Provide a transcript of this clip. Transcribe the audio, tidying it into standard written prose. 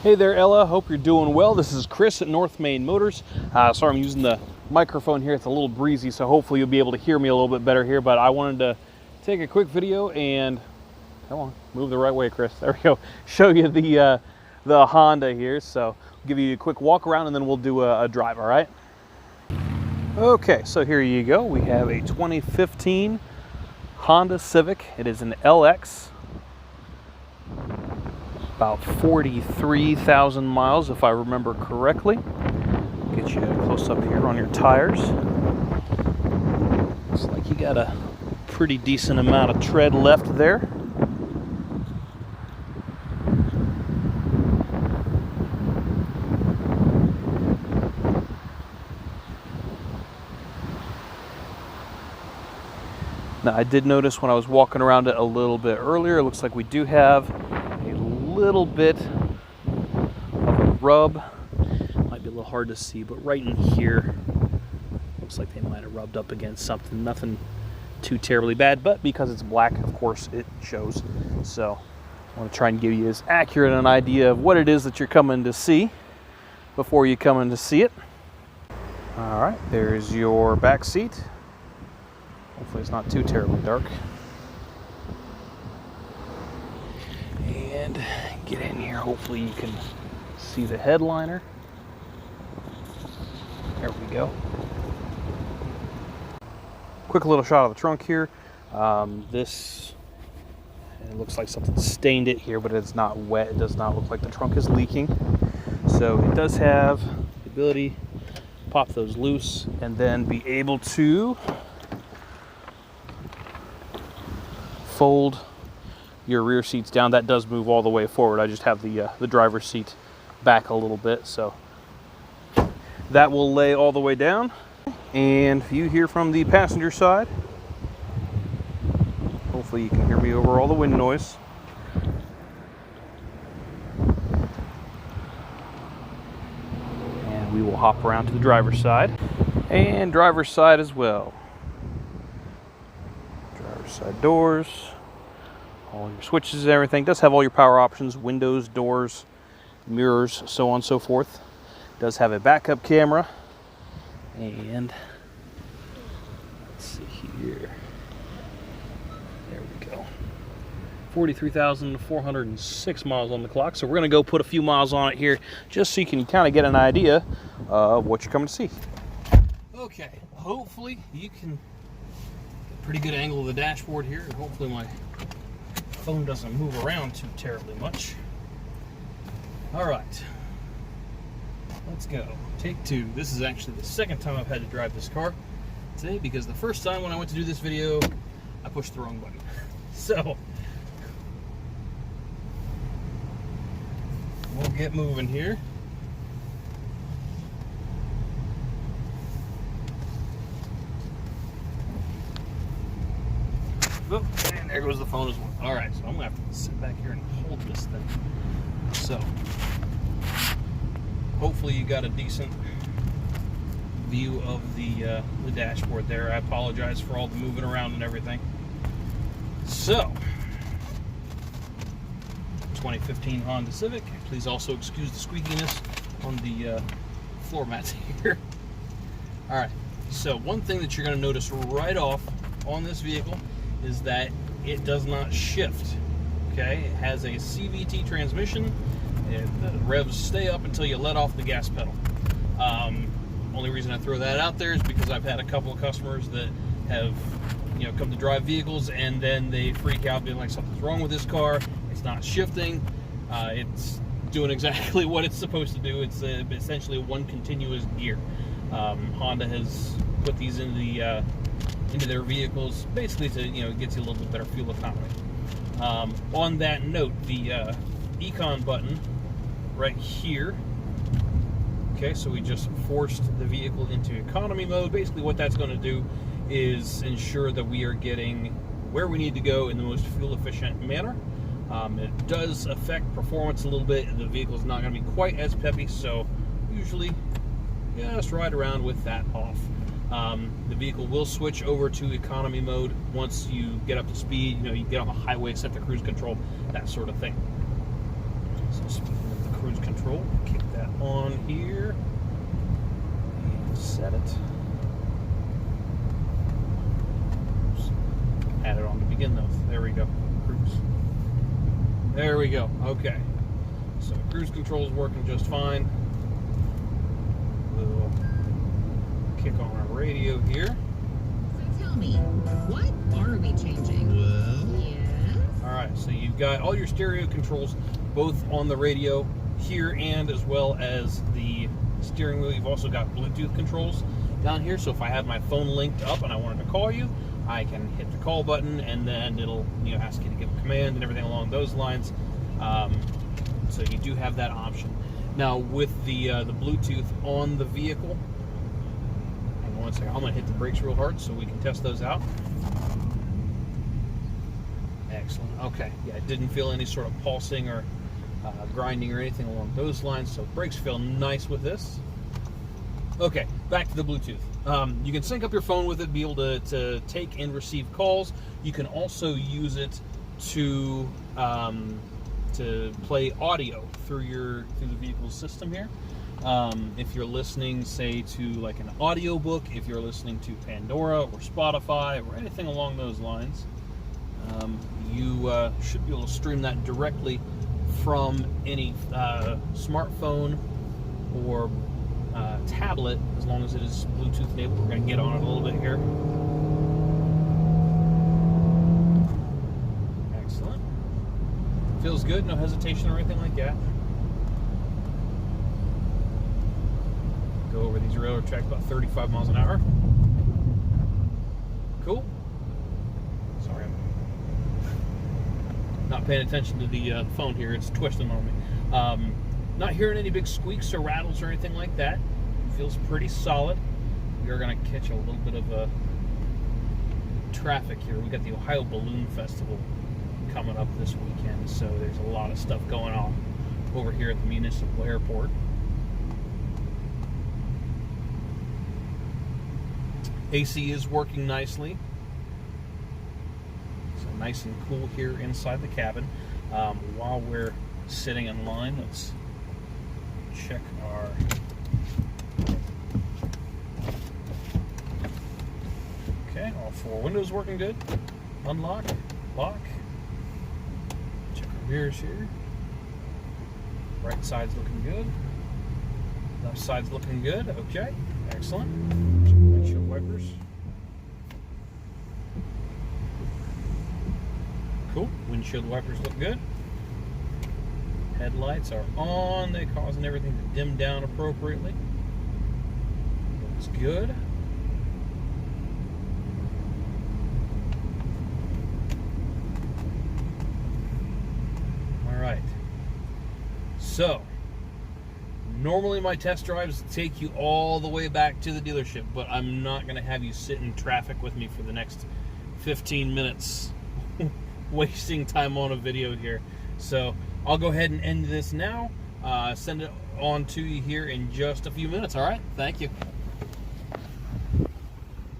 Hey there, Ella. Hope you're doing well. This is Chris at North Main Motors. Sorry, I'm using the microphone here. It's a little breezy, so hopefully you'll be able to hear me a little bit better here. But I wanted to take a quick video and, come on, move the right way, Chris. There we go. Show you the Honda here. So I'll give you a quick walk around and then we'll do a drive, all right? Okay, so here you go. We have a 2015 Honda Civic. It is an LX. About 43,000 miles, if I remember correctly. Get you close up here on your tires. Looks like you got a pretty decent amount of tread left there. Now, I did notice when I was walking around it a little bit earlier, it looks like we do have a little bit of a rub. Might be a little hard to see, but right in here, looks like they might have rubbed up against something. Nothing too terribly bad, but because it's black, of course, it shows. So I want to try and give you as accurate an idea of what it is that you're coming to see before you come in to see it. All right, there's your back seat. Hopefully it's not too terribly dark. And get in here. Hopefully you can see the headliner. There we go. Quick little shot of the trunk here. It looks like something stained it here, but it's not wet. It does not look like the trunk is leaking. So it does have the ability to pop those loose and then be able to fold your rear seats down. That does move all the way forward. I just have the driver's seat back a little bit, so that will lay all the way down. And view here from the passenger side. Hopefully you can hear me over all the wind noise. And we will hop around to the driver's side and driver's side as well. Driver's side doors, all your switches and everything. It does have all your power options, windows, doors, mirrors, so on and so forth. It does have a backup camera. And let's see here. There we go. 43,406 miles on the clock. So we're going to go put a few miles on it here just so you can kind of get an idea of what you're coming to see. Okay, hopefully you can get a pretty good angle of the dashboard here, and hopefully my phone doesn't move around too terribly much. All right, let's go. Take two. This is actually the second time I've had to drive this car today, because the first time when I went to do this video, I pushed the wrong button. So we'll get moving here. Oh, and there goes the phone as well. All right, so I'm gonna have to sit back here and hold this thing. So hopefully you got a decent view of the dashboard there. I apologize for all the moving around and everything. So, 2015 Honda Civic. Please also excuse the squeakiness on the floor mats here. All right, so one thing that you're going to notice right off on this vehicle is that it does not shift. Okay, it has a CVT transmission. The revs stay up until you let off the gas pedal. Only reason I throw that out there is because I've had a couple of customers that have, come to drive vehicles and then they freak out, being like, something's wrong with this car. It's not shifting. It's doing exactly what it's supposed to do. It's essentially one continuous gear. Honda has put these into their vehicles basically to it gets you a little bit better fuel economy. On that note, the Econ button right here. Okay, so we just forced the vehicle into economy mode. Basically what that's going to do is ensure that we are getting where we need to go in the most fuel efficient manner. It does affect performance a little bit. The vehicle is not going to be quite as peppy, so usually just ride around with that off. The vehicle will switch over to economy mode once you get up to speed. You get on the highway, set the cruise control, that sort of thing. So speaking of the cruise control, control. Kick that on here. And set it. Oops. Add it on to begin though. There we go. Cruise. There we go. Okay. So cruise control is working just fine. We'll kick on our radio here. So tell me, what are we changing? Well, yes. All right, so you've got all your stereo controls both on the radio here and as well as the steering wheel. You've also got Bluetooth controls down here. So if I have my phone linked up and I wanted to call you, I can hit the call button and then it'll ask you to give a command and everything along those lines. So you do have that option. Now with the Bluetooth on the vehicle, hang on one second, I'm going to hit the brakes real hard so we can test those out. Excellent. Okay, yeah, I didn't feel any sort of pulsing or grinding or anything along those lines, so brakes feel nice with this. Okay, back to the Bluetooth. You can sync up your phone with it, be able to take and receive calls. You can also use it to play audio through the vehicle's system here. If you're listening, say, to like an audiobook, if you're listening to Pandora or Spotify or anything along those lines, you should be able to stream that directly from any smartphone or tablet, as long as it is Bluetooth enabled. We're going to get on it a little bit here. Excellent. Feels good, no hesitation or anything like that. Go over these railroad tracks about 35 miles an hour. Cool. Sorry, I'm not paying attention to the phone here. It's twisting on me. Not hearing any big squeaks or rattles or anything like that. Feels pretty solid. We are going to catch a little bit of traffic here. We got the Ohio Balloon Festival coming up this weekend, so there's a lot of stuff going on over here at the municipal airport. AC is working nicely. So nice and cool here inside the cabin. While we're sitting in line, let's check our okay, all four windows working good. Unlock, lock. Check our mirrors here. Right side's looking good. Left side's looking good. Okay, excellent. Check the windshield wipers. Cool. Windshield wipers look good. Headlights are on. They're causing everything to dim down appropriately. Looks good. All right. So, normally my test drives take you all the way back to the dealership, but I'm not going to have you sit in traffic with me for the next 15 minutes wasting time on a video here. So I'll go ahead and end this now. Send it on to you here in just a few minutes. All right? Thank you.